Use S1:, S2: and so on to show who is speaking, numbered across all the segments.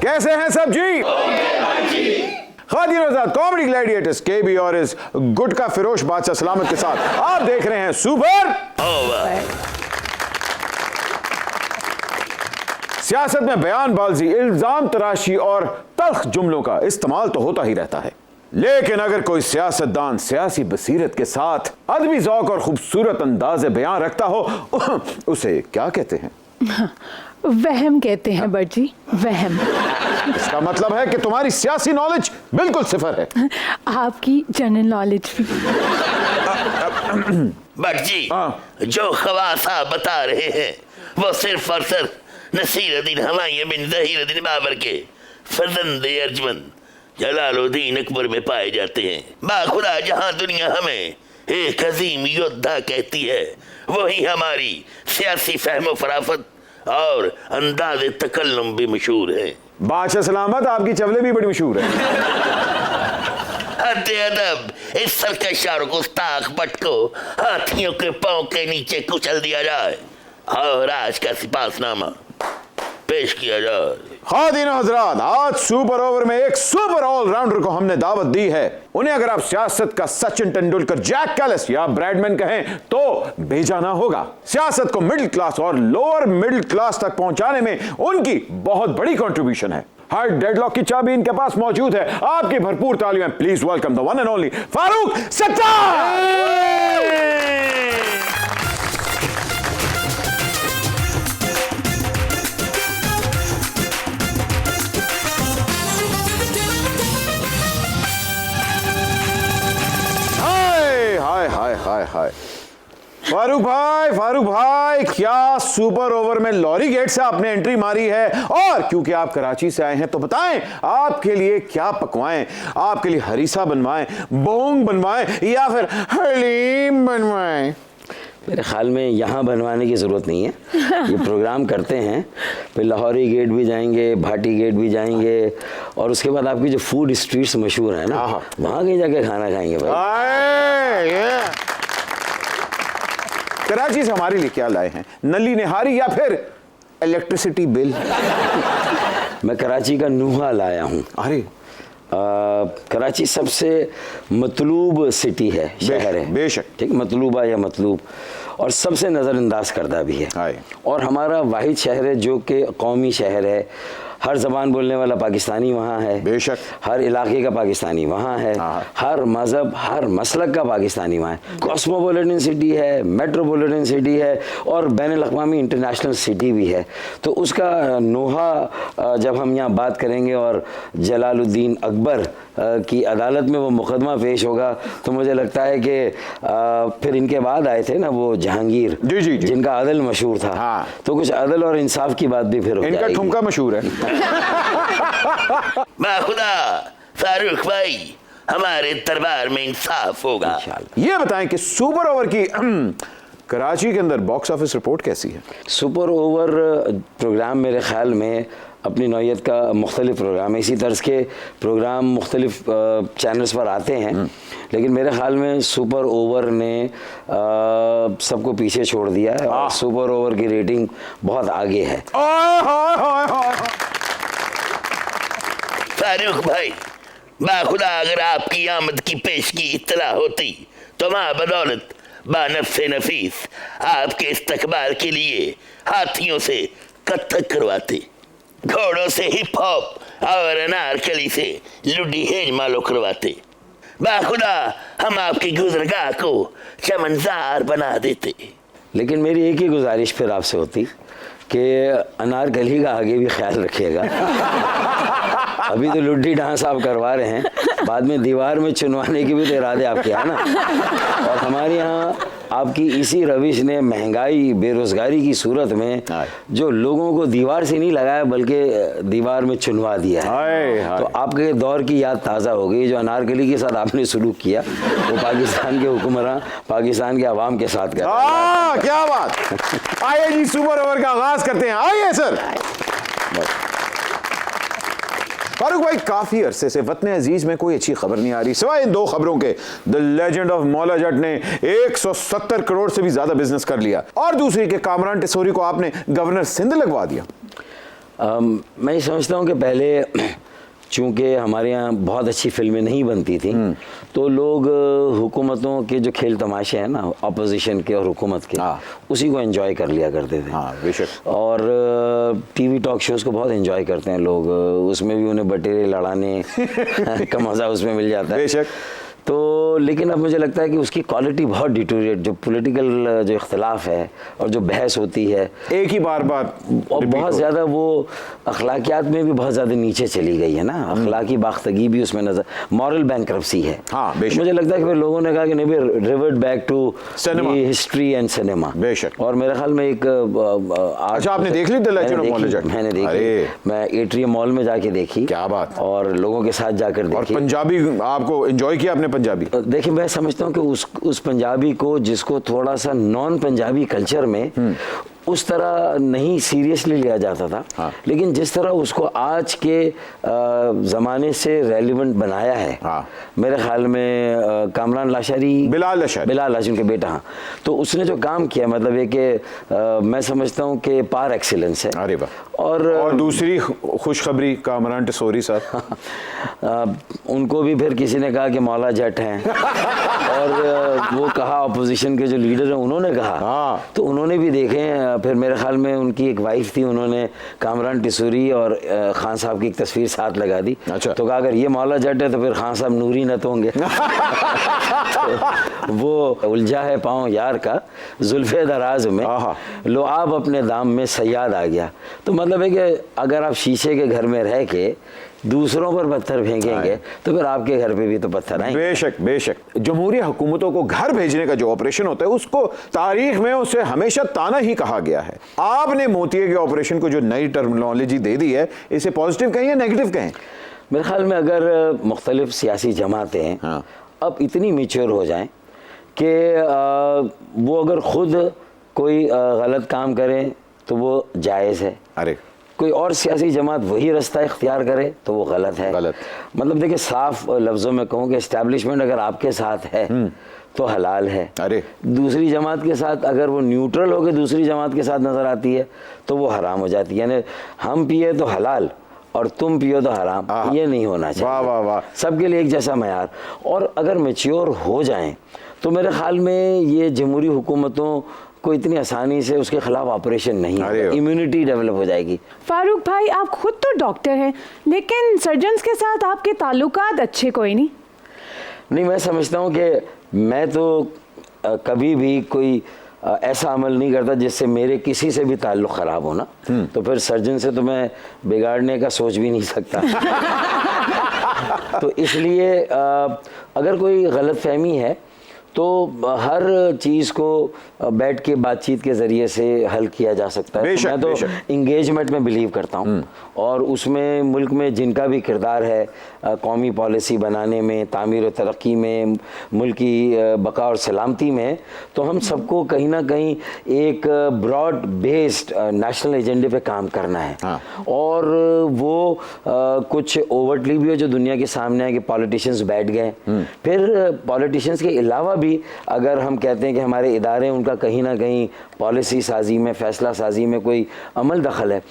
S1: कैसे हैं सब जी? खातिन कॉमेडी ग्लैडिएटर्स केबी और इस गुटका फिरोश बादशाह सलामत के साथ आप देख रहे हैं सुपर ओवर। सियासत में बयानबाजी, इल्जाम तराशी और तल्ख जुमलों का इस्तेमाल तो होता ही रहता है, लेकिन अगर कोई सियासतदान सियासी बसीरत के साथ अदबी ज़ौक़ और खूबसूरत अंदाज़े बयान रखता हो उसे क्या कहते हैं?
S2: वहम कहते हैं बट जी, वहम।
S1: इसका मतलब है कि तुम्हारी सियासी नॉलेज बिल्कुल सिफर है।
S2: आपकी जनरल नॉलेज भी।
S3: बट जी, जो खवास आप बता रहे हैं वो सिर्फ और सिर्फ नसीरुद्दीन हुमायूं बिन ज़हीरुद्दीन बाबर के फर्जंद अर्जुमंद जलालुद्दीन अकबर में पाए जाते हैं। बाखुदा जहां दुनिया हमें एक अजीम योद्धा कहती है, वही हमारी सियासी फहमो फराफत और अंदाज़े तकल्लुम भी मशहूर है।
S1: बादशाह सलामत, आपकी चवले भी बड़ी मशहूर है।
S3: अदब इस सरकश और गुस्ताख बट को हाथियों के पांव के नीचे कुचल दिया जाए और आज का सिपासनामा पेश किया जाए।
S1: खातिन हज़रात, आज सुपर ओवर में एक सुपर ऑलराउंडर को हमने दावत दी है। उन्हें अगर आप सियासत का सचिन तेंदुलकर, जैक कैलिस या ब्रैडमैन कहें तो बेजाना होगा। सियासत को मिडिल क्लास और लोअर मिडिल क्लास तक पहुंचाने में उनकी बहुत बड़ी कंट्रीब्यूशन है। हर डेडलॉक की चाबी इनके पास मौजूद है। आपकी भरपूर तालियां please welcome the one and only Farooq Sattar. Hi hi Farooq भाई क्या सुपर ओवर में लॉरी गेट से आपने एंट्री मारी है। और क्योंकि आप कराची से आए हैं तो बताएं आपके लिए क्या पकवाएं, आपके लिए हरीसा बनवाएं, बोंग बनवाएं या फिर हलीम बनवाएं?
S4: मेरे ख्याल में यहाँ बनवाने की ज़रूरत नहीं है। ये प्रोग्राम करते हैं, फिर लाहौरी गेट भी जाएंगे, भाटी गेट भी जाएंगे और उसके बाद आपकी जो फूड स्ट्रीट्स मशहूर है ना, वहाँ कहीं जाके खाना खाएंगे भाई।
S1: कराची से हमारे लिए क्या लाए हैं, नली निहारी या फिर इलेक्ट्रिसिटी बिल?
S4: मैं कराची का नूहा लाया हूँ।
S1: अरे
S4: कराची सबसे मतलूब सिटी है, शहर है,
S1: बेशक,
S4: ठीक, मतलूबा या मतलूब, और सबसे नज़रअंदाज करता भी है। और हमारा वाहिद शहर है जो कि कौमी शहर है। हर ज़बान बोलने वाला पाकिस्तानी वहाँ है, बेशक, हर इलाके का पाकिस्तानी वहाँ है, हर मज़हब, हर मसलक का पाकिस्तानी वहाँ है। कॉस्मोपॉलिटन सिटी है, मेट्रोपॉलिटन सिटी है और बैनुल-अक़वामी इंटरनेशनल सिटी भी है। तो उसका नोहा जब हम यहाँ बात करेंगे और जलालुद्दीन अकबर की अदालत में वो मुकदमा पेश होगा तो मुझे लगता है कि फिर इनके बाद आए थे ना वो जहांगीर, जी, जिनका अदल मशहूर था, तो कुछ अदल और इंसाफ की बात भी फिर हो
S1: इनका ठुमका मशहूर है।
S3: खुदा फारूक भाई, हमारे दरबार में इंसाफ होगा।
S1: ये बताएं कि सुपर ओवर की कराची के अंदर बॉक्स ऑफिस रिपोर्ट कैसी है?
S4: सुपर ओवर प्रोग्राम मेरे ख्याल में अपनी नौयत का मुख्तलिफ प्रोग्राम है। इसी तर्ज के प्रोग्राम मुख्तलिफ चैनल्स पर आते हैं, लेकिन मेरे ख्याल में सुपर ओवर ने सबको पीछे छोड़ दिया है और सुपर ओवर की रेटिंग बहुत आगे है।
S3: फारूक भाई, बाखुदा अगर आपकी आमद की पेश की इत्तला होती तो मां बदौलत बानफ़्से नफीस आपके इस्तकबाल के लिए हाथियों से कत्थक करवाते, घोड़ों से हिप हॉप और अनारकली से लुडी हेज मालो करवाते। बाखुदा हम आपकी गुज़रगाह को चमनज़ार बना देते।
S4: लेकिन मेरी एक ही गुजारिश फिर आपसे होती कि अनारकली का आगे भी ख्याल रखिएगा। अभी तो लुड्डी डांस आप करवा रहे हैं, बाद में दीवार में चुनवाने के भी तो इरादे आपके हैं ना। और हमारे यहाँ आपकी इसी रविश ने महंगाई, बेरोजगारी की सूरत में जो लोगों को दीवार से नहीं लगाया बल्कि दीवार में चुनवा दिया है। तो आपके दौर की याद ताज़ा हो गई। जो अनारकली के साथ आपने सलूक किया वो पाकिस्तान के हुक्मरान, पाकिस्तान के अवाम के साथ कर।
S1: क्या बात। आइए जी, सुपर ओवर का आगाज करते हैं। आइए सर। फारूक भाई, काफी अरसे से वतन अजीज में कोई अच्छी खबर नहीं आ रही सिवाय इन दो खबरों के। The legend of Maula Jatt ने 170 करोड़ से भी ज्यादा बिजनेस कर लिया और दूसरी के कामरान टिसोरी को आपने गवर्नर सिंध लगवा दिया।
S4: मैं समझता हूँ कि पहले चूँकि हमारे यहाँ बहुत अच्छी फिल्में नहीं बनती थी, तो लोग हुकूमतों के जो खेल तमाशे हैं ना, अपोजिशन के और हुकूमत के, उसी को एंजॉय कर लिया करते थे।
S1: बेशक।
S4: और टीवी टॉक शोज़ को बहुत एंजॉय करते हैं लोग, उसमें भी उन्हें बटेरे लड़ाने का मज़ा उसमें मिल जाता है।
S1: बेशक।
S4: तो लेकिन अब मुझे लगता है कि उसकी क्वालिटी बहुत डिटोरिएट, जो पॉलिटिकल जो इख्तलाफ है और जो बहस होती है
S1: एक ही बार बात
S4: और बहुत ज़्यादा वो अखलाकियात में भी बहुत ज़्यादा नीचे चली गई है ना, अखलाकी बाख्तगी भी उसमें नजर, मॉरल बैंक्रप्सी है। मुझे लगता है कि फिर लोगों ने कहा कि नहीं भाई, revert back to history and cinema.
S1: बेशक।
S4: और मेरे ख्याल में एक
S1: अच्छा, आपने देख ली द लेजेंड ऑफ मौलाना?
S4: मैंने देखी, मैं एट्रियम मॉल में जाके देखी।
S1: क्या बात।
S4: और लोगों के साथ जाकर देखी।
S1: और पंजाबी आपको एंजॉय किया आपने? पंजाबी
S4: देखिए, मैं समझता हूँ कि उस पंजाबी को, जिसको थोड़ा सा नॉन पंजाबी कल्चर में उस तरह नहीं सीरियसली लिया जाता था, लेकिन जिस तरह उसको आज के ज़माने से रेलिवेंट बनाया है, मेरे ख्याल में कामरान लाशारी, बिलाल लाशारी उनके बेटा, हाँ, तो उसने जो काम किया, मतलब ये कि मैं समझता हूँ कि पार एक्सीलेंस है।
S1: अरे वाह। और दूसरी खुशखबरी, कामरान टिसोरी साहब,
S4: उनको भी फिर किसी ने कहा कि मौला जट हैं और वो कहा, अपोजिशन के जो लीडर हैं उन्होंने कहा, तो उन्होंने भी देखे। फिर मेरे ख्याल में उनकी एक वाइफ थी, उन्होंने कामरान टिसोरी और खान साहब की एक तस्वीर साथ लगा दी।
S1: अच्छा।
S4: तो कहा अगर ये मौला जट है तो फिर खान साहब नूरी न तो होंगे। तो वो उलझा है पाँव यार का जुल्फे दराज में, लो आप अपने दाम में सयाद आ गया। तो मतलब है कि अगर आप शीशे के घर में रह के दूसरों पर पत्थर फेंकेंगे तो फिर आपके घर पे भी तो पत्थर आएंगे।
S1: बेशक बेशक। जमहूरी हुकूमतों को घर भेजने का जो ऑपरेशन होता है, उसको तारीख में उसे हमेशा ताना ही कहा गया है। आपने मोतिये के ऑपरेशन को जो नई टर्मिनोलॉजी दे दी है, इसे पॉजिटिव कहें या नेगेटिव कहें?
S4: मेरे ख्याल में अगर मुख्तलिफ सियासी जमातें अब इतनी मैच्योर हो जाएं कि वो अगर खुद कोई गलत काम करें तो वो जायज़ है,
S1: अरे
S4: कोई और सियासी जमात वही रास्ता इख्तियार करे तो वो गलत है। मतलब देखिए, साफ लफ्ज़ों में कहूँ कि एस्टैब्लिशमेंट अगर आपके साथ है तो हलाल है।
S1: अरे
S4: दूसरी जमात के साथ अगर वो न्यूट्रल होकर दूसरी जमात के साथ नज़र आती है तो वो हराम हो जाती है। यानी हम पिए तो हलाल और तुम पियो तो हराम, ये नहीं होना चाहिए।
S1: वाह वाह वाह।
S4: सबके लिए एक जैसा मयार। और अगर मैच्योर हो जाएं तो मेरे ख्याल में ये जमहूरी हुकूमतों को इतनी आसानी से उसके खिलाफ ऑपरेशन नहीं होगा, इम्यूनिटी डेवलप हो जाएगी।
S2: फारूक भाई, आप खुद तो डॉक्टर हैं, लेकिन सर्जन्स के साथ आपके ताल्लुकात अच्छे कोई नहीं?
S4: नहीं, मैं समझता हूँ कि मैं तो कभी भी कोई ऐसा अमल नहीं करता जिससे मेरे किसी से भी ताल्लुक़ ख़राब हो ना, तो फिर सर्जन से तो मैं बिगाड़ने का सोच भी नहीं सकता। तो इसलिए अगर कोई गलतफहमी है तो हर चीज़ को बैठ के बातचीत के ज़रिए से हल किया जा सकता है। मैं तो इंगेजमेंट में बिलीव करता हूँ और उसमें मुल्क में जिनका भी किरदार है कौमी पॉलिसी बनाने में, तामीर और तरक्की में, मुल्क की बका और सलामती में, तो हम सबको कहीं ना कहीं एक ब्रॉड बेस्ड नेशनल एजेंडे पे काम करना है। और वो कुछ ओवरटली भी हो जो दुनिया के सामने है कि पॉलिटिशियंस बैठ गए, फिर पॉलिटिशियंस के अलावा भी अगर हम कहते हैं कि हमारे इदारे उनका कहीं ना कहीं पॉलिसी साजी में, फैसला साजी में कोई अमल दखल है,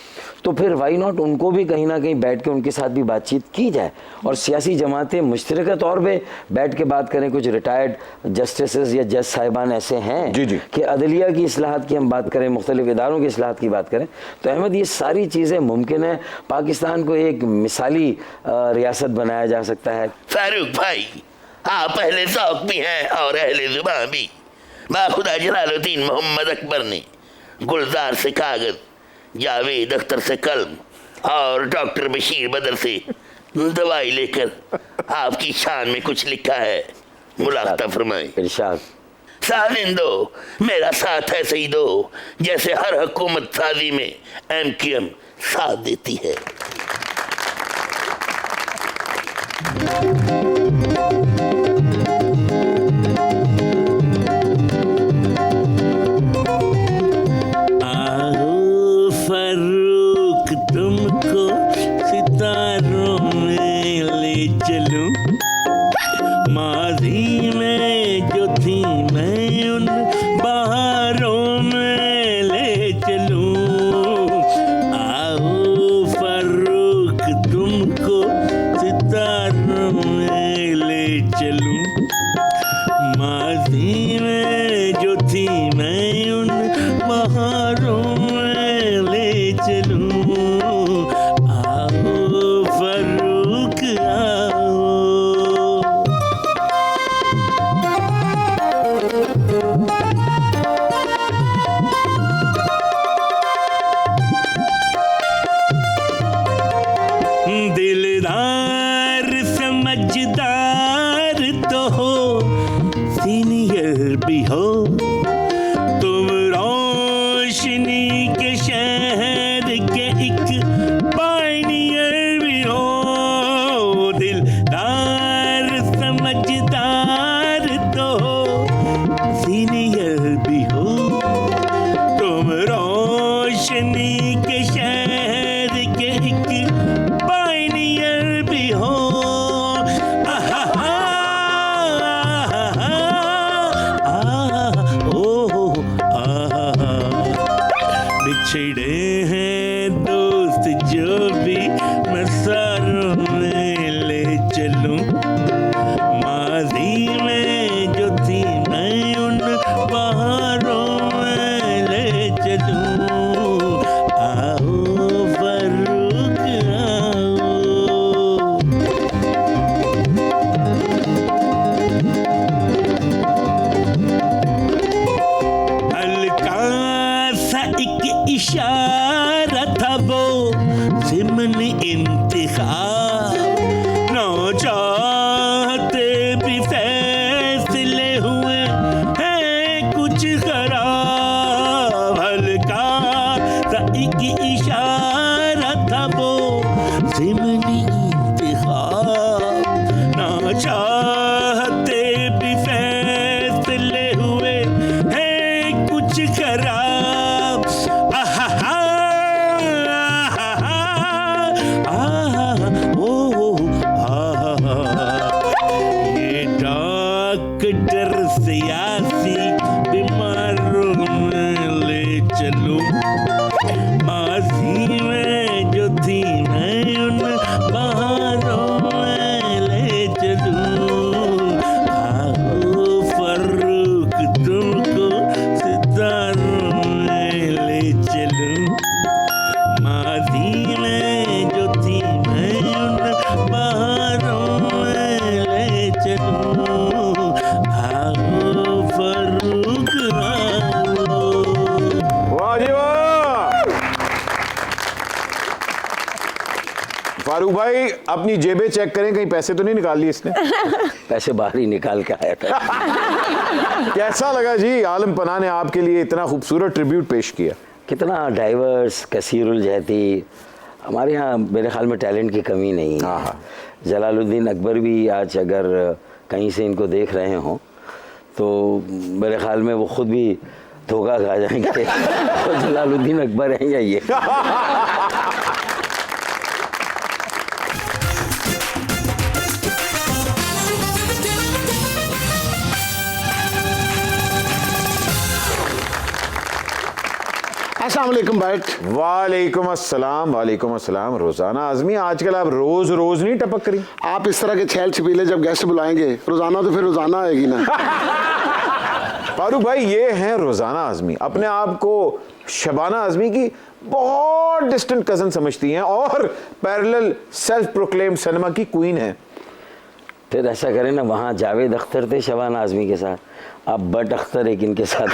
S4: तो फिर वाई नॉट उनको भी कहीं ना कहीं बैठ के उनके साथ भी बातचीत की जाए और सियासी जमातें मुश्तरका तौर पे बैठ के बात करें। कुछ रिटायर्ड जस्टिसेस या जज साहिबान ऐसे हैं कि अदलिया की इस्लाहत की हम बात करें, मुख्तलिफ इदारों की इस्लाहत की बात करें, तो अहमद ये सारी चीज़ें मुमकिन है। पाकिस्तान को एक मिसाली रियासत बनाया जा सकता है।
S3: फारूक भाई, आप अहले ज़ौक़ भी हैं और अहले ज़ुबान भी। बाखुदा जलालुद्दीन मोहम्मद अकबर ने गुलजार से कागज़, जावेद अख्तर से कलम और डॉक्टर बशीर बदर से दवाई लेकर आपकी शान में कुछ लिखा है, मुलाक़ता फरमाएं।
S4: इरशाद।
S3: साथ दो, मेरा साथ ऐसे ही दो जैसे हर हुकूमत साजी में MQM साथ देती है।
S5: तुमको सितारों में ले चलूं, माज़ी में जो थी मैं उन बहारों में ले चलूं। आओ दिलदार समझदार तो हो, सीनियर भी हो, तुम रोशनी के शहर के एक पायनियर भी हो। दिलदार समझदार तो हो, सीनियर भी हो, तुम रोशनी के शहर के एक पायनियर भी हो। आहा, बिछड़े हैं दोस्त जो भी मैं सारों में ले चलूं, माजी में जो थी मैं उन बहारों में ले चलूं। आओ फरूक आओ। हल्का सा एक इशारा था वो ज़िम्न इंतखाब, ना चाहते भी फैसले हुए हैं कुछ खराब। हल्का सा एक इशारा था वो ज़िम्न इंतखाब, ना चाहते भी फैसले हुए हैं कुछ खराब। आहा, ये डॉक्टर सियासी बीमारों में ले चलूं, माजी में जो थी मैं उन बहारों में ले चलूं। आओ फरूक तुमको सितारों में ले चलूं, माजी में जो थी मैं उन बहारों में ले चलूं। आओ फरूक आओ।
S1: वाह जी वाह। फारूक भाई अपनी जेबें चेक करें, कहीं पैसे तो नहीं निकाल लिए इसने?
S4: पैसे बाहर ही निकाल के आया था।
S1: कैसा लगा जी आलम पनाह ने आपके लिए इतना खूबसूरत ट्रिब्यूट पेश किया?
S4: कितना डाइवर्स कसीरुल जहती, हमारे यहाँ मेरे ख्याल में टैलेंट की कमी नहीं है। जलालुद्दीन अकबर भी आज अगर कहीं से इनको देख रहे हों तो मेरे ख्याल में वो खुद भी धोखा खा जाएंगे। तो जलालुद्दीन अकबर हैं या ये?
S6: अस्सलाम वालेकुम बट।
S1: वालेकुम अस्सलाम। वालेकुम अस्सलाम। रोजाना आजमी, आजकल आप रोज रोज नहीं टपक रही।
S6: आप इस तरह के छैल छबीले जब गेस्ट बुलाएंगे रोजाना तो फिर रोजाना आएगी ना।
S1: फारूक भाई ये हैं रोजाना आजमी, अपने आप को शबाना आजमी की बहुत डिस्टेंट कजन समझती हैं और पैरेलल सेल्फ प्रोक्लेम्ड सिनेमा की क्वीन हैं।
S4: फिर ऐसा करें ना, वहाँ जावेद अख्तर थे शबाना आजमी के साथ, आप बट अख्तर एक इनके साथ।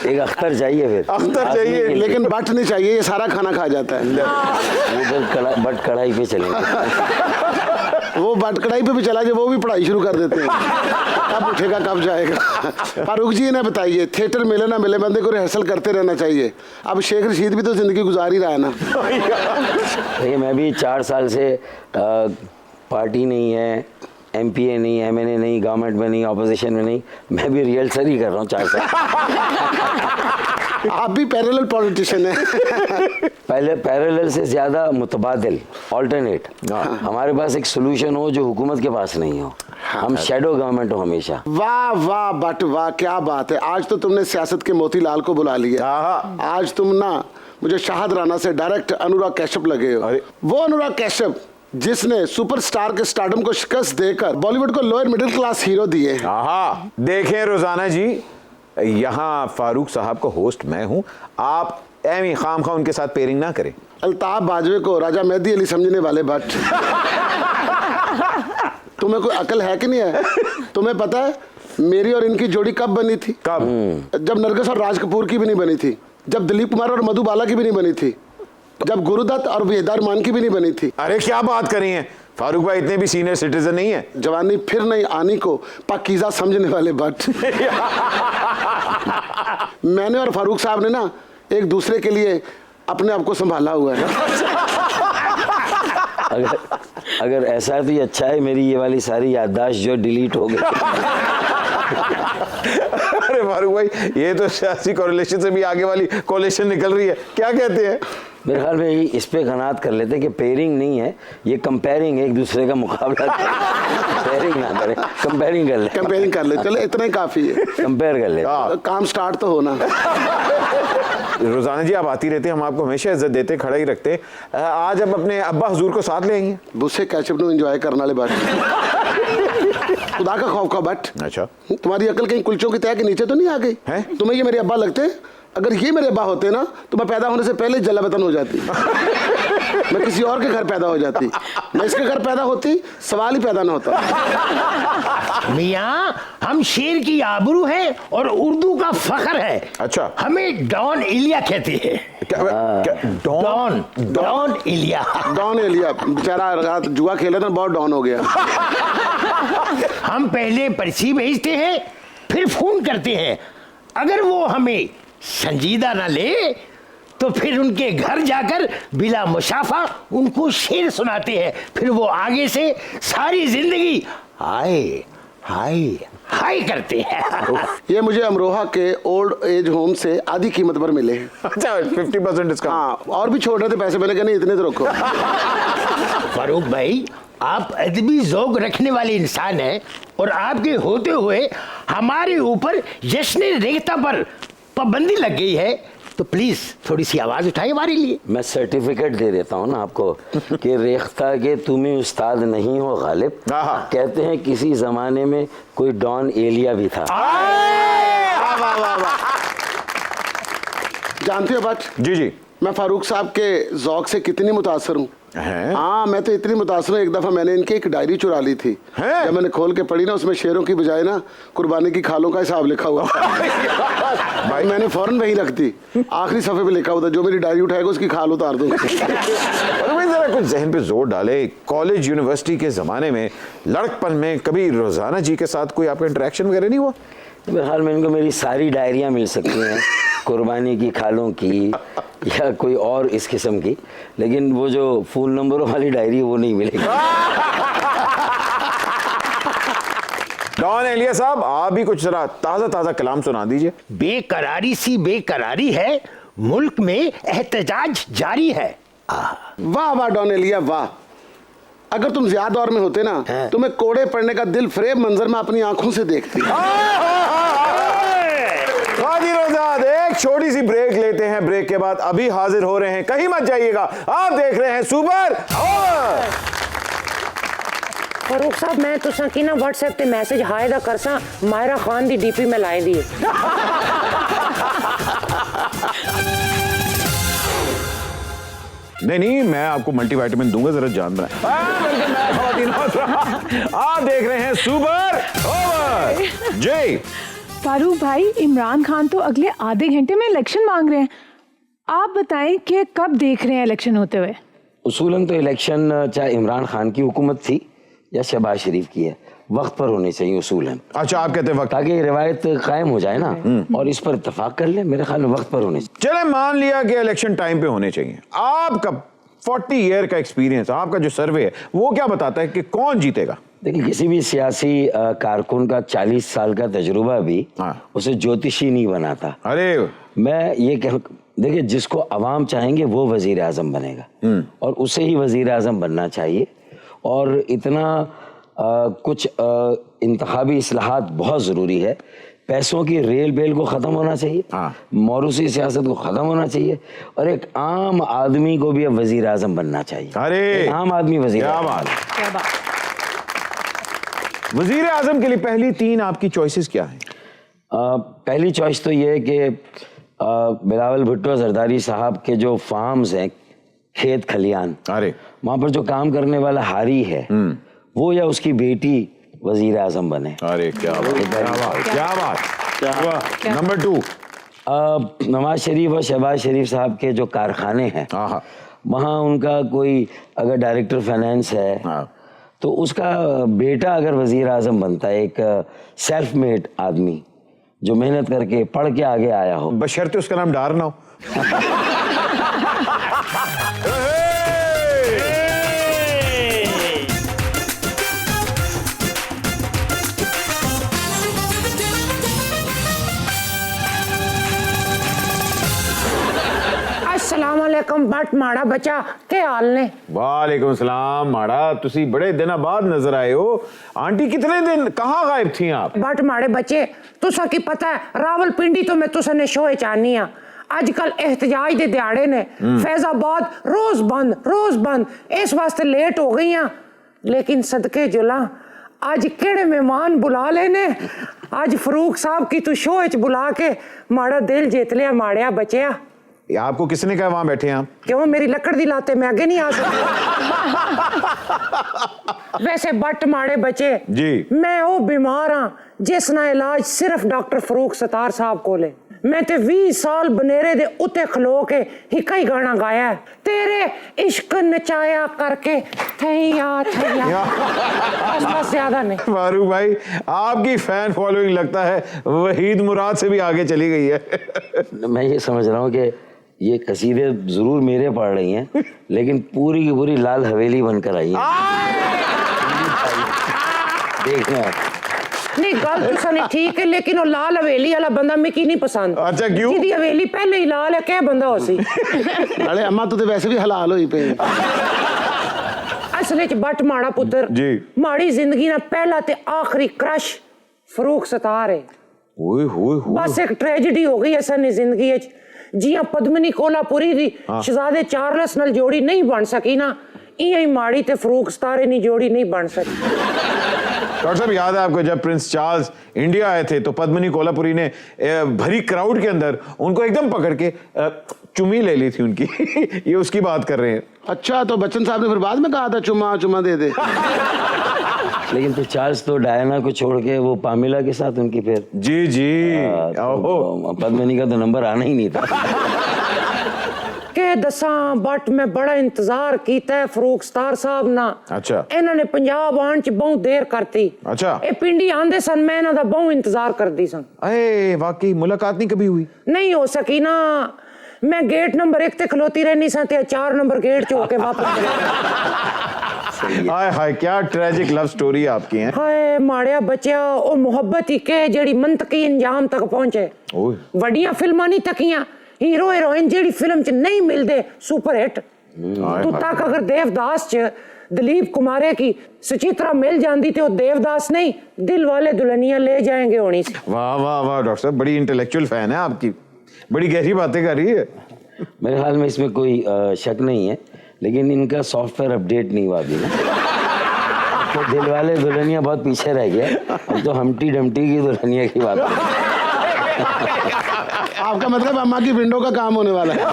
S4: एक अख्तर चाहिए, फिर
S1: अख्तर चाहिए,
S6: लेकिन बट नहीं चाहिए, ये सारा खाना खा जाता है।
S4: वो बट कढ़ाई पे चलेंगे।
S6: वो बट कढ़ाई पे भी चला जाए, वो भी पढ़ाई शुरू कर देते हैं। कब उठेगा कब जाएगा। फारूक जी ने बताइए, थिएटर मिले ना मिले बंदे को रिहर्सल करते रहना चाहिए। अब शेख रशीद भी तो जिंदगी गुजार ही रहा है ना।
S4: देखिए मैं भी 4 साल से पार्टी नहीं है, MPA नहीं, MNA नहीं, गवर्नमेंट में नहीं, ऑपोजिशन में नहीं, मैं भी रिहर्सल ही कर रहा हूँ 4 साल।
S6: आप भी पैरेलल पॉलिटिशियन हैं।
S4: पहले पैरेलल से ज़्यादा मुतबादिल, ऑल्टरनेट। हमारे पास एक सोल्यूशन हो जो हुकूमत के पास नहीं हो। हम शैडो गवर्नमेंट हो हमेशा।
S6: वाह वाह बट वाह, क्या बात है। आज तो तुमने सियासत के मोतीलाल को बुला लिया। आज तुम ना मुझे शाहद राना से डायरेक्ट अनुराग कश्यप लगे हो। वो अनुराग कश्यप जिसने सुपरस्टार के स्टारडम को शिकस्त देकर बॉलीवुड को लोअर मिडिल क्लास हीरो दिए हैं।
S1: देखें रोजाना जी, यहाँ फारूक साहब को होस्ट मैं हूँ, आप एमी खाम खा उनके साथ पेयरिंग ना करें।
S6: अल्ताफ बाजवे को राजा मेहदी अली समझने वाले भट्ट। तुम्हें कोई अकल है कि नहीं है? तुम्हें पता है मेरी और इनकी जोड़ी कब बनी थी?
S1: कब?
S6: जब नरगिस और राज कपूर की भी नहीं बनी थी, जब दिलीप कुमार और मधुबाला की भी नहीं बनी थी, जब गुरुदत्त और वेदार मान की भी नहीं बनी थी।
S1: अरे क्या बात करी है फारूक भाई, इतने भी सीनियर सिटीजन नहीं है।
S6: जवानी फिर नहीं आनी को पाकीज़ा समझने वाले बट मैंने और फारूक साहब ने ना एक दूसरे के लिए अपने आप को संभाला हुआ है।
S4: अगर ऐसा है तो ये अच्छा है, मेरी ये वाली सारी याददाश्त जो डिलीट हो गई।
S1: अरे फारूक भाई, ये तो सियासी कोरिलेशन से भी आगे वाली कोरिलेशन निकल रही है, क्या कहते हैं?
S4: मेरे ख्याल में इस पे कनात कर लेते कि पेयरिंग नहीं है, ये कंपेयरिंग, एक दूसरे का मुकाबला पेयरिंग ना करें, कंपेयरिंग कर ले।
S6: कंपेयरिंग कर ले, चलो इतना ही काफी है,
S4: कंपेयर कर ले।
S6: काम स्टार्ट तो होना।
S1: रोजाना जी आप आती रहती हैं, हम आपको हमेशा इज्जत देते, खड़ा ही रखते। आज अब अपने अब्बा हुजूर को साथ ले आएंगे?
S6: बुस्से कैचअप नु एंजॉय करने वाले बात खुदा का खौफ का बट।
S1: अच्छा,
S6: तुम्हारी अकल कहीं कुलचों की तह के नीचे तो नहीं आ गई है? तुम्हें ये मेरे अब्बा लगते? अगर ये मेरे अब्बा होते ना तो मैं पैदा होने से पहले जलावतन हो जाती। मैं किसी और के घर पैदा हो जाती, मैं इसके घर पैदा होती, सवाल ही पैदा ना होता।
S7: मियाँ, हम शेर की आबरू है और उर्दू का फख्र है।
S1: अच्छा,
S7: हमें डॉन इलिया कहते हैं। डॉन इलिया।
S6: डॉन इलिया बेचारा रात जुआ खेला था, बहुत डॉन हो गया।
S7: हम पहले पर्ची भेजते हैं, फिर फोन करते हैं। अगर वो हमें संजीदा ना ले तो फिर उनके घर जाकर बिला मुशाफा उनको शेर सुनाते हैं। फिर वो आगे से सारी जिंदगी हाय हाय हाय करते हैं।
S6: ये मुझे अमरोहा के ओल्ड एज होम से आधी कीमत पर मिले।
S1: अच्छा, 50% डिस्काउंट।
S6: हाँ, और भी छोड़ रहे थे पैसे, मैंने कहा नहीं इतने तो रखो।
S7: फारूक भाई, आप अदबी ज़ौक़ रखने वाले इंसान हैं और आपके होते हुए हमारे ऊपर जश्न रेख्ता पर पाबंदी लग गई है, तो प्लीज थोड़ी सी आवाज उठाइए हमारे लिए।
S4: मैं सर्टिफिकेट दे देता हूँ ना आपको कि रेख्ता के तुम्हें उस्ताद नहीं हो गालिब। कहते हैं किसी जमाने में कोई डॉन एलिया भी था।
S6: जानते हो बट
S1: जी जी,
S6: मैं फारूक साहब के ज़ौक़ से कितनी मुतासर हूँ। हाँ, मैं तो इतनी मुतासर हूँ, एक दफ़ा मैंने इनकी एक डायरी चुरा ली थी। जब मैंने खोल के पढ़ी ना, उसमें शेरों की बजाय ना कुर्बानी की खालों का हिसाब लिखा हुआ भाई, मैंने फौरन वहीं रख दी। आखिरी सफ़े पे लिखा हुआ था, जो मेरी डायरी उठाएगा उसकी खाल उतार दूँ।
S1: जरा कुछ जहन पे जोर डाले। कॉलेज यूनिवर्सिटी के ज़माने में लड़कपन में कभी रोज़ाना जी के साथ कोई आपका इंटरेक्शन वगैरह नहीं हुआ?
S4: मेरे ख्याल में इनको मेरी सारी डायरियाँ मिल सकती हैं, कुर्बानी की खालों की या कोई और इस किस्म की, लेकिन वो जो फोन नंबरों वाली डायरी वो नहीं मिलेगी।
S1: डॉन एलिया साहब, आप भी कुछ जरा ताज़ा ताज़ा कलाम सुना दीजिए।
S7: बेकरारी सी बेकरारी है, मुल्क में एहतजाज जारी है।
S6: वाह वाह डॉन एलिया वाह। अगर तुम ज्यादा दौर में होते ना, तुम्हें कोड़े पड़ने का दिल फ्रेब मंजर में अपनी आंखों से देखती।
S1: एक छोटी सी ब्रेक लेते हैं, ब्रेक के बाद अभी हाजिर हो रहे हैं, कहीं मत जाइएगा। आप देख रहे हैं सुपर ओवर।
S8: फारूक साहब, मैं तुसा की ना व्हाट्सएप पे मैसेज हाय दा करसा, मायरा खान दी डीपी में लाए दी।
S1: नहीं, मैं आपको मल्टीविटामिन दूंगा, जरा जान बनाए। आप देख रहे हैं सुपर ओवर। जी
S2: फारूक भाई, इमरान खान तो अगले आधे घंटे में इलेक्शन मांग रहे हैं। आप बताएं कि कब देख रहे हैं इलेक्शन होते हुए?
S4: उसूलन तो इलेक्शन चाहे इमरान खान की हुकूमत थी या शहबाज शरीफ की है, वक्त पर होने चाहिए उसूलन।
S1: अच्छा, आप कहते हैं वक्त,
S4: ताकि रिवायत कायम हो जाए ना, और इस पर इत्तेफाक कर ले। मेरे ख्याल में वक्त पर होने चाहिए।
S1: चले मान लिया कि इलेक्शन टाइम पे होने चाहिए। आपका 40 ईयर का एक्सपीरियंस, आपका जो सर्वे है वो क्या बताता है कि कौन जीतेगा?
S4: देखिए, किसी भी सियासी कारकुन का 40 साल का तजुर्बा भी उसे ज्योतिषी नहीं बनाता।
S1: अरे मैं
S4: ये कह, देखिए, जिसको अवाम चाहेंगे वो वजीर आजम बनेगा और उसे ही वजीर आजम बनना चाहिए। और इतना कुछ इंतखाबी इस्लाहात बहुत ज़रूरी है। पैसों की रेल बेल को ख़त्म होना चाहिए, मौरूसी सियासत को ख़त्म होना चाहिए, और एक आम आदमी को भी अब वजीर आजम बनना चाहिए।
S1: अरे
S4: आम आदमी वजीर
S1: वजीर आजम के लिए पहली 3 आपकी चॉइसेस क्या हैं?
S4: पहली चॉइस तो ये है कि बिलावल भुट्टो जरदारी साहब के जो फार्म्स हैं, खेत खलियान,
S1: अरे
S4: वहाँ पर जो काम करने वाला हारी है, वो या उसकी बेटी वजीर आजम बने।
S1: अरे क्या बात। नंबर 2,
S4: नवाज शरीफ और शहबाज शरीफ साहब के जो कारखाने हैं, वहाँ उनका कोई अगर डायरेक्टर फाइनेंस है तो उसका बेटा अगर वजीर आजम बनता है, एक सेल्फ मेड आदमी जो मेहनत करके पढ़ के आगे आया हो,
S1: बशर्ते उसका नाम डार ना हो।
S8: अस्सलाम वालेकुम बट माड़ा बच्चा के हाल ने?
S1: वालेकुम सलाम माड़ा, तुसी बड़े दिनों बाद नजर आए हो। आंटी कितने दिन कहाँ गायब थी आप?
S8: बट माड़े बच्चे तुसा की पता है रावलपिंडी तो मैं तुसा ने शोए चाहनी आ। आजकल एहतजाज दे दिहाड़े ने, फैजाबाद रोज बंद, इस वास्ते लेट हो गई हैं। लेकिन सदके जुला आज केड़े मेहमान बुला लेने। आज फरूक साहब की तू शो च बुला के माड़ा दिल जीत लिया माड़िया बचिया।
S1: आपको किसने कहा वहां बैठे हैं आप?
S8: क्यों मेरी लकड़ दिलाते मैं आगे नहीं आ सकता? वैसे बट माड़े बचे
S1: जी, मैं
S8: वो बीमार हाँ जिसना इलाज सिर्फ डॉक्टर फरूक सतार साहब को ले। मैं ते 20 साल बनेरे दे उते खलो के हिका ही गाना गाया है, तेरे इश्क नचाया करके थैया थैया। बस ज्यादा नहीं।
S1: फारूक भाई आपकी फैन फॉलोइंग लगता है वहीद मुराद से भी आगे चली गई है।
S4: मैं ये समझ रहा हूँ कि ये कसीदे जरूर मेरे पढ़ रही हैं लेकिन पूरी की पूरी लाल हवेली बनकर आई हैं। देखना
S8: नहीं गल तुसा नहीं ठीक है, लेकिन वो लाल हवेली वाला बंदा मिकी नहीं पसंद।
S1: अच्छा क्यों?
S8: जिदी हवेली पहले ही लाल है क्या बंदा हो सी?
S6: अरे अम्मा तो वैसे भी हलाल होई पे।
S8: असल च बट माड़ा पुत्र
S1: जी,
S8: माड़ी जिंदगी ना पहला ते आखिरी क्रश फरूक सतार है। बस एक ट्रेजेडी हो गई असन जिंदगी च। जियां पद्मिनी कोलापुरी दी शहजादे चार्ल्स नाल जोड़ी नहीं बन सकी ना, इयां ही माड़ी ते फरूक सतार नी जोड़ी नहीं बन सकी।
S1: डॉक्टर साहब याद है आपको जब प्रिंस चार्ल्स इंडिया आए थे तो पद्मिनी कोलापुरी ने भरी क्राउड के अंदर उनको एकदम पकड़ के चुम्मी ले ली थी उनकी। ये उसकी बात कर रहे हैं।
S6: अच्छा तो बच्चन साहब ने फिर बाद में कहा था चुम्मा दे दे।
S4: लेकिन फिर चार्ल्स तो डायना को छोड़ के वो पामिला के साथ उनकी फिर
S1: जी
S4: तो पद्मिनी का तो नंबर आना ही नहीं था।
S8: के दसा बट मैं बड़ा इंतजार कीता है फरूक सतार साहब ना।
S1: अच्छा
S8: इन्होंने पंजाब आन च बहुत देर करती।
S1: अच्छा
S8: ए पिंडी आंदे सन मैं इन्हां दा बहुत इंतजार करदी सन।
S1: अरे वाकई मुलाकात नहीं कभी हुई?
S8: नहीं हो सकी ना। मैं गेट नंबर 1 ते खलोती रहनी सा ते 4 नंबर गेट च होके वापस।
S1: हाय हाय क्या ट्रेजिक लव स्टोरी आपकी है।
S8: हाय माड़िया बच्चा ओ मोहब्बत ही के जेड़ी मंतकी इंजाम तक पहुंचे। वड्डियां फिल्मां नहीं तकियां, हीरो हीरोइन जेड़ी फिल्म च नहीं मिलदे सुपर हिट। तू तक अगर देवदास च दिलीप कुमारे की सुचित्रा मिल जाती तो देवदास नहीं दिल वाले दुल्हनिया ले जाएंगे होनी सी।
S1: वाह वाह वाह डॉक्टर साहब बड़ी इंटेलेक्चुअल फैन है आपकी, बड़ी गहरी बातें कर रही है।
S4: मेरे ख्याल में इसमें कोई शक नहीं है, लेकिन इनका सॉफ्टवेयर अपडेट नहीं हुआ अभी ना। तो दिल वाले दुल्हनिया बहुत पीछे रह गया, अब तो हमटी डमटी की दुल्हनिया की बात है।
S6: आपका मतलब अम्मा की विंडो का काम होने वाला है।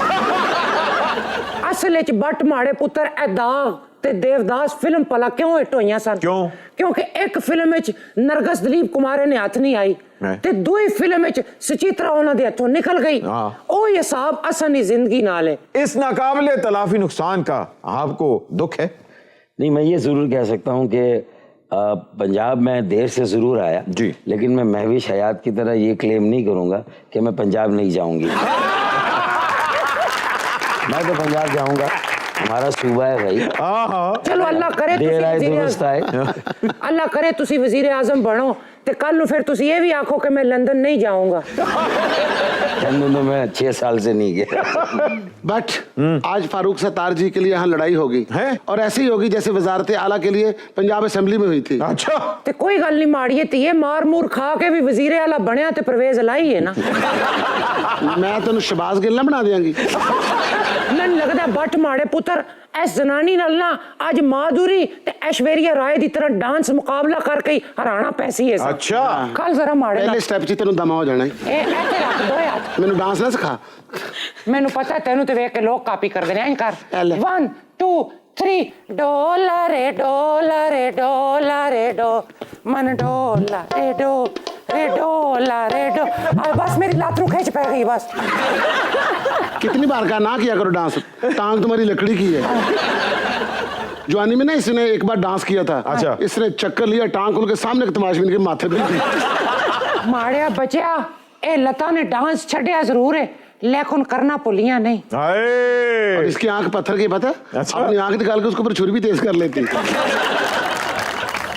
S8: असल च बट माड़े पुत्र ए दाग ते देवदास फिल्म भला क्यों हिट होइयां सन?
S1: क्यों?
S8: क्योंकि एक फिल्म विच नरगस दिलीप कुमार ने हाथ नहीं आई ते दूई फिल्म विच सुचित्रा उन्हां दे हथों निकल गई। ओ हिसाब असनी जिंदगी नाल है।
S1: इस नाकाबिले तलाफी नुकसान का आपको दुख है?
S4: नहीं, मैं ये जरूर कह सकता हूँ कि पंजाब में देर से जरूर आया
S1: जी,
S4: लेकिन मैं महविश हयात की तरह ये क्लेम नहीं करूंगा कि मैं पंजाब नहीं जाऊंगी। मैं तो पंजाब जाऊंगा, हमारा सूबा है भाई।
S8: चलो अल्लाह करे
S4: देर आए दुरुस्त आए।
S8: अल्लाह करे तुसी वजीर आजम बनो ते कल नु फिर तुसी ये भी आखो कि मैं लंदन नहीं जाऊंगा।
S4: लंदन तो मैं 6 साल से नहीं गया।
S6: बट आज फारूक सत्तार जी के लिए यहाँ लड़ाई होगी है, और ऐसी ही होगी जैसे वजारत आला के लिए पंजाब असेंबली में हुई थी।
S1: अच्छा
S8: ते कोई गल नहीं माड़िए तीए मार मूर खा के भी वजीर आला बनया ते परवेज लाई है ना।
S6: मैं तेन शबाज गिल ना बना देंगी।
S8: मैनूं लगदा बट माड़े पुत्र इस जनानी नाल ना आज माधुरी ते ऐश्वर्या राय दी तरह डांस मुकाबला करके ही हराना पैसी है।
S1: अच्छा
S8: कल जरा माड़े
S6: पहले स्टेप च तेन दमा हो जाना है।
S8: ऐसे रख दो यार,
S6: मैनू डांस ना सिखा।
S8: मैनू पता तेनू ते वेख के लोग कॉपी कर देने। ऐं कर 1 2 3 डोला रे डोला रे डोला रे डो मन डोला रे डो रेडो बस मेरी लातरू खींच पै गई बस।
S6: कितनी बार कहा ना किया करो डांस, टांग तुम्हारी लकड़ी की है। जवानी में ना इसने एक बार डांस किया था।
S1: अच्छा।
S6: इसने चक्कर लिया, टांग खोल के सामने के तमाशबीन के माथे पे दी।
S8: माड़िया बचिया ए लता ने डांस छड़िया जरूर है लेकिन करना पुलिया नहीं।
S6: और इसकी आंख पत्थर की पता है?
S1: अच्छा।
S6: अपनी आंख निकाल के उसके ऊपर छुरी भी तेज कर लेती।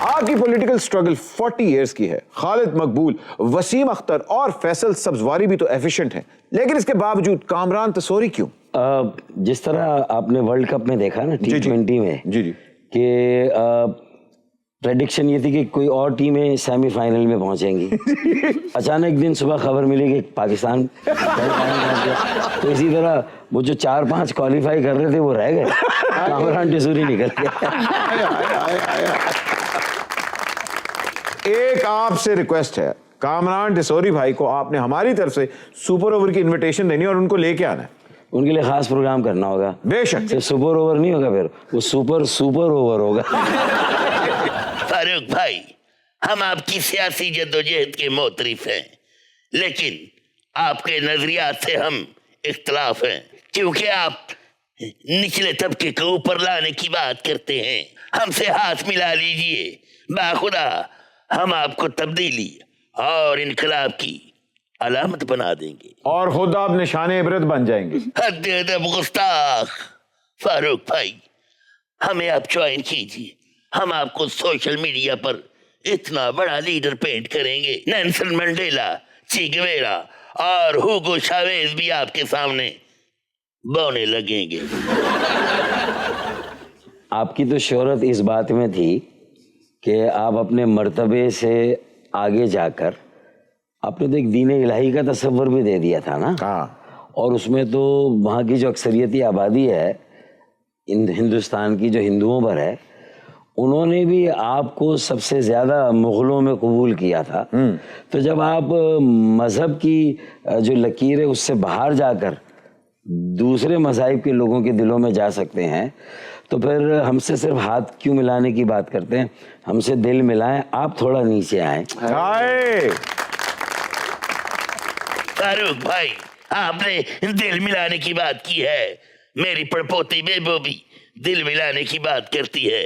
S1: आपकी पॉलिटिकल स्ट्रगल 40 इयर्स की है। खालिद मकबूल, वसीम अख्तर और फैसल सब्जवारी भी तो एफिशिएंट हैं, लेकिन इसके बावजूद कामरान तसोरी क्यों?
S4: जिस तरह आपने वर्ल्ड कप में देखा ना T20 में
S1: जी
S4: कि प्रेडिक्शन ये थी कि कोई और टीमें सेमीफाइनल में पहुंचेंगी। अचानक एक दिन सुबह खबर मिली कि पाकिस्तान तो इसी तरह वो जो 4-5 क्वालिफाई कर रहे थे वो रह गए, कामरान तसोरी निकल गया।
S1: एक आपसे रिक्वेस्ट है, कामरान तसोरी भाई को आपने हमारी तरफ से सुपर ओवर की इनविटेशन देनी और उनको लेके आना है।
S4: उनके लिए खास प्रोग्राम करना होगा।
S1: बेशक।
S4: सिर्फ सुपर ओवर नहीं होगा, फिर वो सुपर ओवर होगा।
S3: फारूक भाई, हम आपकी सियासी जद्दोजहद के मोतरिफ हैं, लेकिन आपके नजरियात से हम इख्तलाफ हैं, क्योंकि आप निचले तबके को ऊपर लाने की बात करते हैं। हमसे हाथ मिला लीजिए, बाखुदा हम आपको तब्दीली और इनकलाब की अलामत बना देंगे
S1: और खुद आप निशाने इबरत बन जाएंगे।
S3: हद अदब गुस्ताख। फारूक भाई, हमें आप ज्वाइन कीजिए, हम आपको सोशल मीडिया पर इतना बड़ा लीडर पेंट करेंगे, नेल्सन मंडेला, चे गुवेरा और हुगो चावेज भी आपके सामने बोने लगेंगे।
S4: आपकी तो शोहरत इस बात में थी कि आप अपने मर्तबे से आगे जाकर आपने तो एक दीन इलाही का तस्वर भी दे दिया था ना।
S1: हाँ।
S4: और उसमें तो वहाँ की जो अक्सरियती आबादी है हिंदुस्तान की, जो हिंदुओं पर है, उन्होंने भी आपको सबसे ज़्यादा मुग़लों में कबूल किया था। तो जब आप मज़हब की जो लकीर है उससे बाहर जाकर दूसरे मज़ाहिब के लोगों के दिलों में जा सकते हैं, तो फिर हमसे सिर्फ हाथ क्यों मिलाने की बात करते हैं? हमसे दिल मिलाएं, आप थोड़ा नीचे आएं।
S3: फारूक भाई, आपने दिल मिलाने की बात की है, मेरी पड़पोती बेबो भी दिल मिलाने की बात करती है।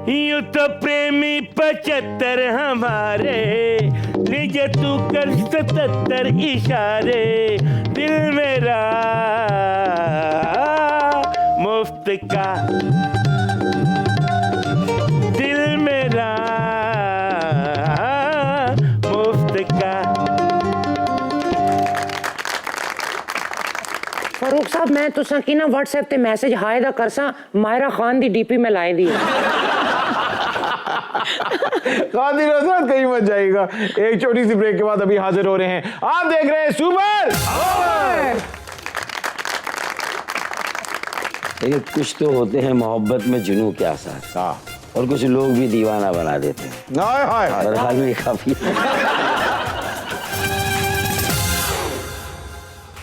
S5: यूं तो प्रेमी 75 हमारे, निज तू कर 77 इशारे, दिल मेरा मुफ्त का, दिल मेरा मुफ्त का।
S8: फारूक साहब, मैं तुसा की ना व्हाट्सएप ते मैसेज हाय दा करसा, मायरा खान दी डीपी में लाए दी।
S1: खादी नजर कहीं मत जाएगा। एक छोटी सी ब्रेक के बाद अभी हाजिर हो रहे हैं। आप देख रहे हैं सुपर ओवर।
S4: देखिए, कुछ तो होते हैं मोहब्बत में जुनून के आसार,
S1: हाँ,
S4: और कुछ लोग भी दीवाना बना देते हैं।
S1: हाय हाय हाय।
S4: बहरहाल में काफी।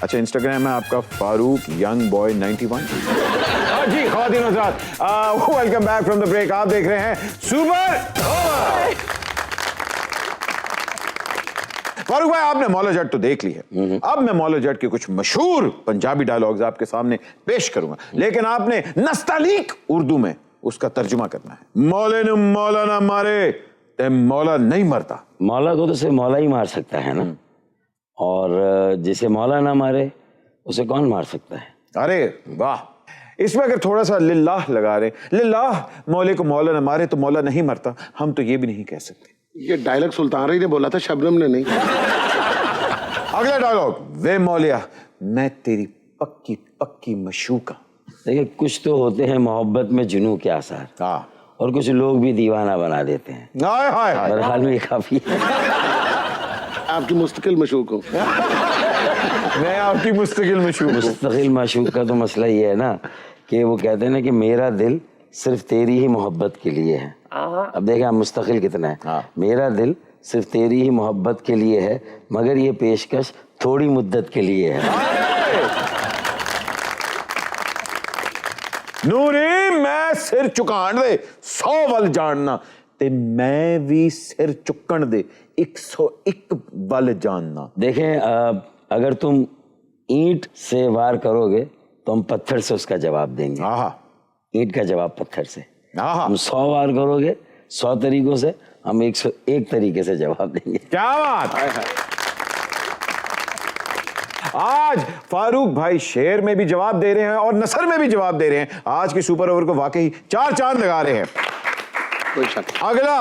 S1: अच्छा, इंस्टाग्राम है आपका फारूक यंग बॉय 91। जी ख़वातीन और हज़रात, welcome back from the break. आप देख रहे हैं सुपर ओवर। फारूक भाई, आपने मौला जट तो देख ली है, अब मैं मौला जट के कुछ मशहूर पंजाबी डायलॉग्स आपके सामने पेश करूंगा, लेकिन आपने नस्तालीक उर्दू में उसका तर्जुमा करना है। मौले ने मौला ना मारे ते मौला नहीं मरता।
S4: मौला को तो सिर्फ मौला ही मार सकता है ना, और जिसे मौला ना मारे उसे कौन मार सकता है?
S1: अरे वाह, इसमें अगर थोड़ा सा लिल्लाह लगा रहे, लिल्लाह मौले को मौला न मारे तो मौला नहीं मरता, हम तो ये भी नहीं कह सकते।
S6: ये डायलॉग सुल्तान रही ने बोला था, शबनम ने नहीं।
S1: अगला डायलॉग, वे मौलिया मैं तेरी पक्की पक्की मशूका।
S4: देखिए, कुछ तो होते हैं मोहब्बत में जुनून के आसार,
S1: हाँ,
S4: और कुछ लोग भी दीवाना बना देते हैं।
S1: हाय हाय हाय।
S4: बहरहाल में काफी।
S6: आपकी मुस्तकिल मशूक हो।
S1: मैं आपकी मुस्तकिल मशूक हूं।
S4: मुस्तकिल माशूक का तो मसला ये है ना कि वो कहते हैं ना कि मेरा दिल सिर्फ तेरी ही मोहब्बत के लिए है। अब देखें आप मुस्तकिल कितना है।
S1: हाँ।
S4: मेरा दिल सिर्फ तेरी ही मोहब्बत के लिए है, मगर ये पेशकश थोड़ी मुद्दत के लिए है।
S1: नूरी मैं सिर चुकान दे 100 वल जानना, ते मैं भी सिर चुकन दे 101 वाले जानना।
S4: देखें, अगर तुम ईंट से वार करोगे तो हम पत्थर से उसका जवाब देंगे। ईंट का जवाब पत्थर से। हम 100 वार करोगे 100 तरीकों से, हम 101 तरीके से जवाब देंगे।
S1: क्या बात है। आज फारूक भाई शेर में भी जवाब दे रहे हैं और नसर में भी जवाब दे रहे हैं। आज के सुपर ओवर को वाकई 4 चांद लगा रहे हैं।
S6: कोई शक।
S1: अगला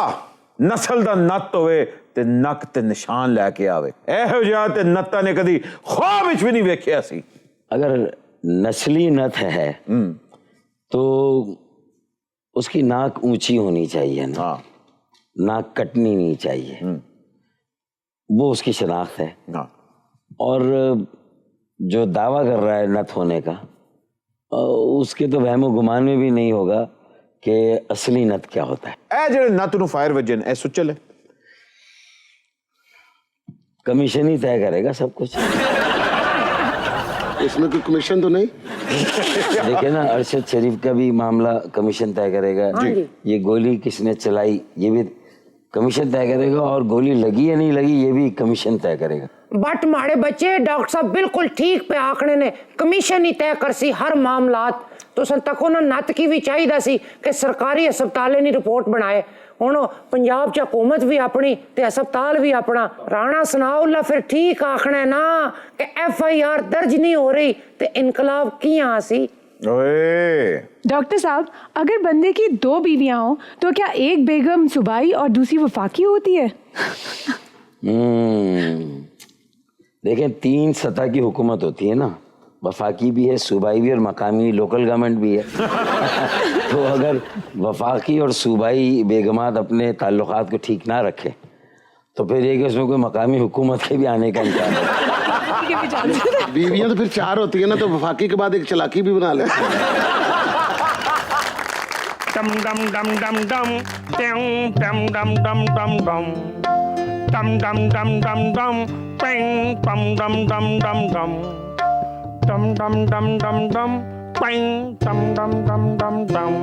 S1: नस्ल दा नत होवे ते नक ते निशान लेके आवे। एहो जिहा ते नत्ता ने कदी ख्वाब विच भी नहीं वेखिया सी।
S4: अगर नस्ली नत है तो उसकी नाक ऊंची होनी चाहिए ना। नाक कटनी नहीं चाहिए। वो उसकी शनाख्त है। और जो दावा कर रहा है नत होने का, उसके तो वहमो गुमान में भी नहीं होगा कि असली नत क्या होता है।
S1: ए जेड़े नत नु फायर वजन ए सुचल है।
S4: कमीशन ही तय करेगा सब कुछ।
S6: इसमें कोई कमीशन तो नहीं?
S4: देखिए ना, अरशद शरीफ का भी मामला कमीशन तय करेगा। ये गोली किसने चलाई ये भी कमीशन तय करेगा, और गोली लगी या नहीं लगी ये भी कमीशन तय करेगा।
S8: बट माड़े बच्चे डॉक्टर साहब बिल्कुल ठीक पे आंकड़े ने कमीशन ही तय कर सी हर मामलात। तो तको ना नत की भी चाहिए सी कि सरकारी अस्पतालें नी रिपोर्ट बनाए। हुण पंजाब च हुकूमत भी अपनी ते अस्पताल भी अपना। राणा सनाउल्ला फिर ठीक आखना है ना कि FIR दर्ज नहीं हो रही ते इनकलाब कियां सी।
S2: डॉक्टर साहब, अगर बंदे की 2 बीवियां हो तो क्या एक बेगम सूबाई और दूसरी वफाकी होती है?
S4: देखें, 3 सतह की हुकूमत होती है ना। वफाकी भी है, सूबाई भी और मकामी लोकल गवर्नमेंट भी है। तो अगर वफाकी और सूबाई बेगमात अपने ताल्लुकात को ठीक ना रखे तो फिर ये कि उसमें कोई मकामी हुकूमत के भी आने का इम्कान है।
S6: बीवियां तो फिर 4 होती है ना, तो वफाकी के बाद एक चलाकी भी बना ले।
S5: डम डम डम डम डम डम डम डम डम डम डम डम डम डम डम पें पम डम डम डम डम डम डम डम डम डम पें डम डम डम डम डम।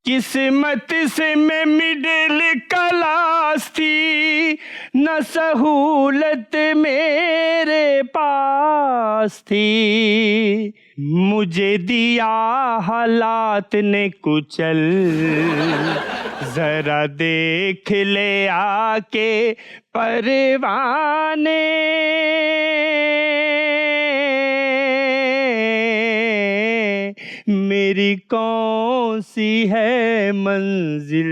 S5: किस्मत से मैं मिडिल क्लास थी, न सहूलत मेरे पास थी, मुझे दिया हालात ने कुचल, जरा देख ले आके परवाने, मेरी कौन सी है मंजिल।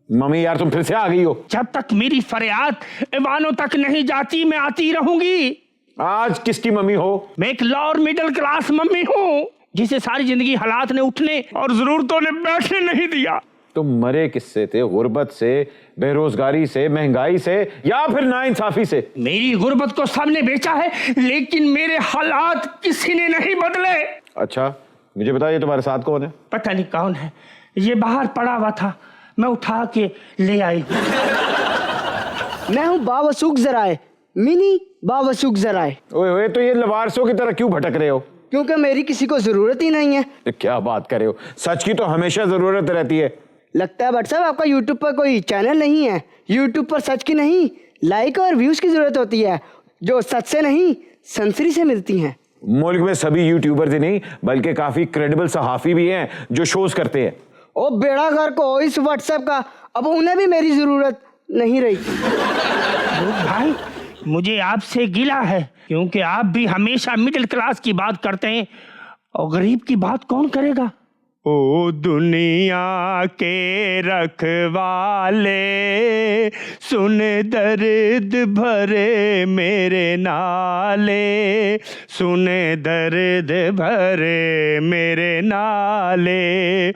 S1: मम्मी यार तुम फिर से आ गई हो।
S5: जब तक मेरी फरियाद ईवानों तक नहीं जाती मैं आती रहूंगी।
S1: आज किसकी मम्मी हो?
S5: मैं एक लोअर मिडिल क्लास मम्मी हूँ जिसे सारी जिंदगी हालात ने उठने और जरूरतों ने बैठने नहीं दिया।
S1: तुम मरे किससे थे? गुर्बत से, बेरोजगारी से, महंगाई से, या फिर नाइंसाफी से?
S5: मेरी गुर्बत को सबने बेचा है लेकिन मेरे हालात किसी ने नहीं बदले।
S1: अच्छा मुझे बताइए तुम्हारे साथ कौन है?
S5: पता नहीं कौन है, ये बाहर पड़ा हुआ था, मैं उठा के ले आई।
S9: मैं हूँ बावसूख जराए, मिनी बावसूख जराए।
S1: ओए तो ये लवारसों की तरह क्यों भटक रहे हो?
S9: क्योंकि मेरी किसी को जरूरत ही नहीं है।
S1: क्या बात कर रहे हो? सच की तो हमेशा जरूरत रहती है।
S9: लगता है भट्ट साहब आपका यूट्यूब पर कोई चैनल नहीं है। यूट्यूब पर सच की नहीं, लाइक और व्यूज की जरूरत होती है, जो सच से नहीं सनसरी से मिलती हैं।
S1: मुल्क में सभी यूट्यूबर ही नहीं बल्कि काफी क्रेडिबल सहाफी भी हैं जो शोज करते हैं।
S9: ओ बेड़ा घर को इस व्हाट्सएप का, अब उन्हें भी मेरी जरूरत नहीं रही।
S5: भाई मुझे आपसे गिला है क्योंकि आप भी हमेशा मिडिल क्लास की बात करते हैं और गरीब की बात कौन करेगा। ओ दुनिया के रखवाले सुन दर्द भरे मेरे नाले, सुन दर्द भरे मेरे नाले,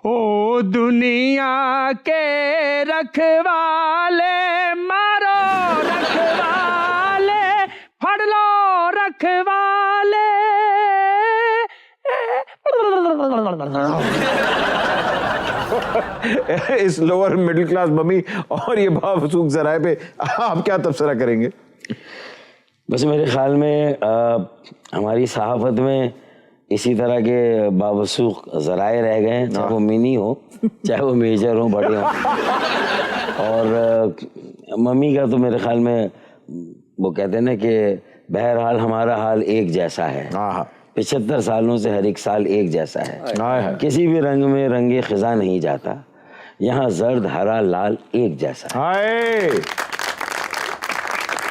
S5: ओ दुनिया के रखवाले मारो रखवाले, फड़ लो रखवाले।
S1: इस लोअर मिडिल क्लास मम्मी और ये बावसूख जराए पे आप क्या तबसरा करेंगे?
S4: बस मेरे ख्याल में हमारी सहाफत में इसी तरह के बावसूख जराए रह गए हैं, चाहे वो मिनी हो चाहे वो मेजर हो, बड़े हो। और मम्मी का तो मेरे ख्याल में वो कहते हैं ना कि बहरहाल हमारा हाल एक जैसा है। 75 सालों से हर एक साल एक जैसा है। किसी भी रंग में रंगे खिजा नहीं जाता, यहाँ जर्द हरा लाल एक जैसा है।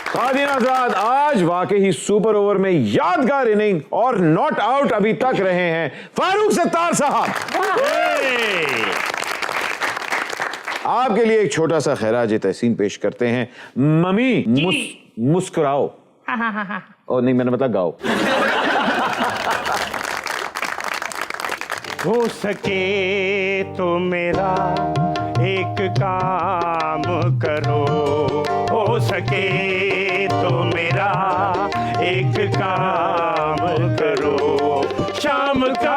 S1: खादिन आजाद आज वाकई ही सुपर ओवर में यादगार इनिंग और नॉट आउट अभी तक रहे हैं फारूक सत्तार साहब। आपके लिए एक छोटा सा खैराज तहसीन पेश करते हैं। मम्मी मुस्कुराओ। ओ नहीं, मैंने मतलब गाओ।
S5: हो सके तो मेरा एक काम करो, हो सके तो मेरा एक काम करो, शाम का